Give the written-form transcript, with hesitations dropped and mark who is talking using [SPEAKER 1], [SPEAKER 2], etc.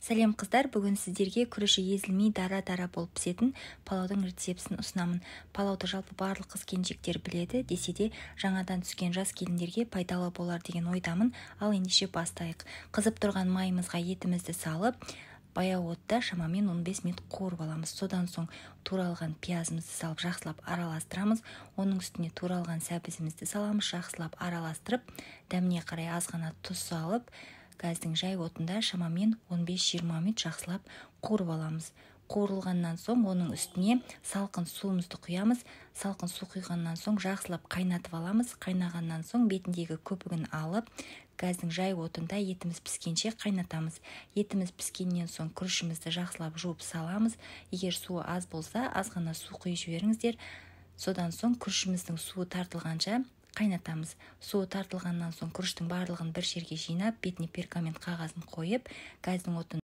[SPEAKER 1] Сәлем қыздар, бүгін сіздерге күріші езілмей дара-дара болып пісетін палаудың рецептісін ұсынамын. Палауды жалпы барлық қыз-келіншектер біледі, десе де жаңадан түскен жас келіндерге пайдалы болар деген ойдамын. Ал ендеше бастайық. Қызып тұрған майымызға етімізді салып, баяу отта шамамен 15 минут қуырып аламыз. Содан соң туралған пиязымызды салып жақсылап араластырамыз. Оның үстіне туралған сәбізімізді саламыз, жақсылап араластырып, дәміне қарай аз ғана тұз салып, газдың жай отында шамамен 15-20 минут жақсылап қуырып аламыз. Қуырылғаннан соң оның үстіне салқын суымызды құямыз. Салқын су құйғаннан соң жақсылап қайнатып аламыз. Қайнағаннан соң бетіндегі көпігін алып, газдың жай отында етіміз піскенше қайнатамыз. Етіміз піскеннен соң күрішімізді жақсылап жуып саламыз. Егер суы аз болса, аз ғана су құйып жіберіңіздер. Содан соң күрішіміздің суы тартылғанша қайнатамыз. Суы тартылғаннан соң күріштің барлығын бір жерге жинап, бетіне пергамент қағазын қойып, газдың отын